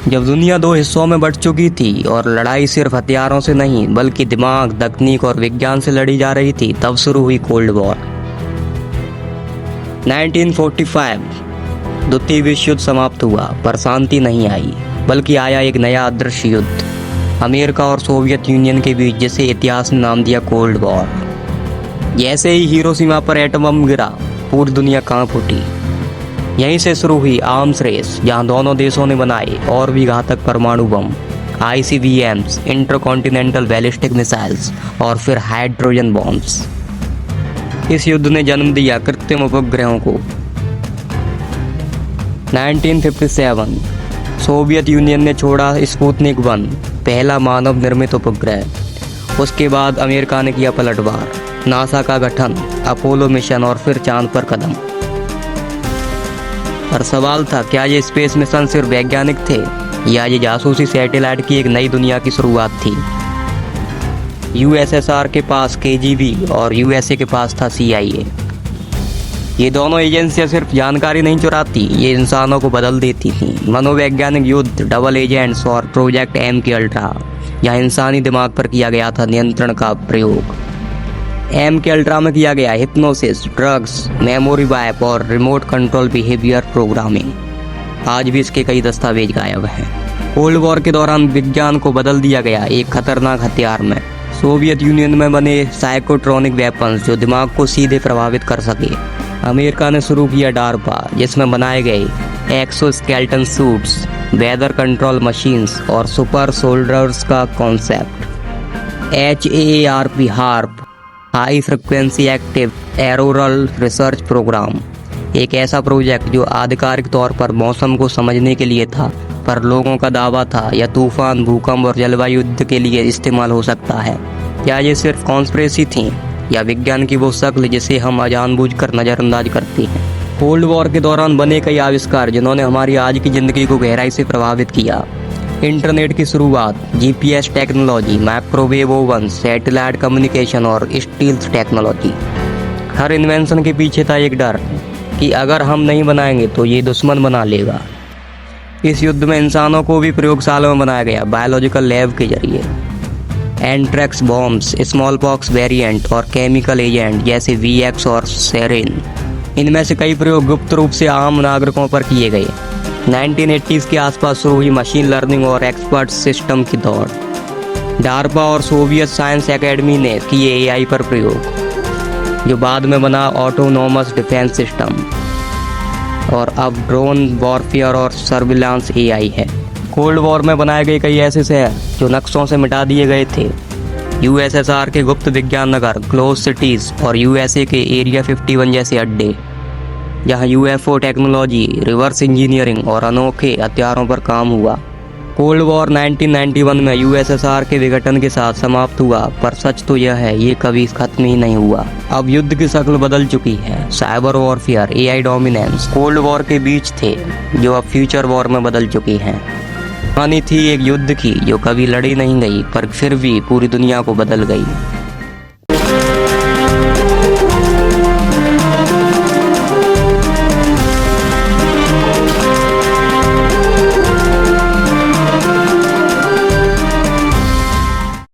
जब दुनिया दो हिस्सों में बंट चुकी थी और लड़ाई सिर्फ हथियारों से नहीं बल्कि दिमाग, तकनीक और विज्ञान से लड़ी जा रही थी, तब शुरू हुई कोल्ड वॉर। 1945 द्वितीय विश्व युद्ध समाप्त हुआ, पर शांति नहीं आई, बल्कि आया एक नया अदृश्य युद्ध अमेरिका और सोवियत यूनियन के बीच, जिसे इतिहास ने नाम दिया कोल्ड वॉर। जैसे ही हिरोशिमा पर एटम बम गिरा, पूरी दुनिया कांप उठी। यहीं से शुरू हुई आर्म्स रेस, जहां दोनों देशों ने बनाए और भी घातक परमाणु बम, ICBMs, इंटरकॉन्टिनेंटल बैलिस्टिक मिसाइल्स और फिर हाइड्रोजन बॉम्ब्स। इस युद्ध ने जन्म दिया कृत्रिम उपग्रहों को। 1957 सोवियत यूनियन ने छोड़ा स्पुतनिक 1, पहला मानव निर्मित उपग्रह। उसके बाद अमेरिका ने किया पलटवार, नासा का गठन, अपोलो मिशन और फिर चांद पर कदम। पर सवाल था, क्या ये स्पेस मिशन सिर्फ वैज्ञानिक थे या ये जासूसी सैटेलाइट की एक नई दुनिया की शुरुआत थी? USSR के पास KGB और USA के पास था CIA। ये दोनों एजेंसियां सिर्फ जानकारी नहीं चुराती, ये इंसानों को बदल देती थी। मनोवैज्ञानिक युद्ध, डबल एजेंट्स और प्रोजेक्ट MK अल्ट्रा, यहाँ इंसानी दिमाग पर किया गया था नियंत्रण का प्रयोग। MK अल्ट्रा में किया गया हिप्नोसिस, ड्रग्स, मेमोरी वाइप और रिमोट कंट्रोल बिहेवियर प्रोग्रामिंग। आज भी इसके कई दस्तावेज गायब हैं। कोल्ड वॉर के दौरान विज्ञान को बदल दिया गया एक खतरनाक हथियार में। सोवियत यूनियन में बने साइकोट्रॉनिक वेपन्स जो दिमाग को सीधे प्रभावित कर सके। अमेरिका ने शुरू किया डार्पा, जिसमें बनाए गए exoskeleton suits, weather control machines और सुपर सोल्जर्स का concept. HAARP, high frequency active auroral research program, एक ऐसा प्रोजेक्ट जो आधिकारिक तौर पर मौसम को समझने के लिए था, पर लोगों का दावा था यह तूफान, भूकंप और जलवायु युद्ध के लिए इस्तेमाल हो सकता है। क्या ये सिर्फ कॉन्स्पिरेसी थी या विज्ञान की वो शक्ल जिसे हम जानबूझकर नज़रअंदाज करते हैं? कोल्ड वॉर के दौरान बने कई आविष्कार जिन्होंने हमारी आज की ज़िंदगी को गहराई से प्रभावित किया। इंटरनेट की शुरुआत, GPS technology, microwave oven, satellite communication और स्टील्थ टेक्नोलॉजी। हर इन्वेंशन के पीछे था एक डर कि अगर हम नहीं बनाएंगे तो ये दुश्मन बना लेगा। इस युद्ध में इंसानों को भी प्रयोगशाला में बनाया गया, बायोलॉजिकल लैब के जरिए। एंट्रैक्स बॉम्ब्स, स्मॉल पॉक्स वेरिएंट और केमिकल एजेंट जैसे VX और सेरिन। इनमें से कई प्रयोग गुप्त रूप से आम नागरिकों पर किए गए। 1980s के आसपास शुरू हुई मशीन लर्निंग और एक्सपर्ट सिस्टम की दौड़। डार्पा और सोवियत साइंस एकेडमी ने किए AI पर प्रयोग, जो बाद में बना ऑटोनोमस डिफेंस सिस्टम, और अब ड्रोन वॉरफेयर और सर्विलांस AI है। कोल्ड वॉर में बनाए गए कई ऐसे शहर जो नक्शों से मिटा दिए गए थे। USSR के गुप्त विज्ञान नगर, क्लोज सिटीज और USA के एरिया 51 जैसे अड्डे, जहां UFO टेक्नोलॉजी, रिवर्स इंजीनियरिंग और अनोखे हथियारों पर काम हुआ। कोल्ड वॉर 1991 में USSR के विघटन के साथ समाप्त हुआ, पर सच तो यह है ये कभी खत्म ही नहीं हुआ। अब युद्ध की शक्ल बदल चुकी है। Cyber warfare, AI dominance cold war के बीच थे, जो अब फ्यूचर वॉर में बदल चुकी हैं। कहानी थी एक युद्ध की जो कभी लड़ी नहीं गई, पर फिर भी पूरी दुनिया को बदल गई।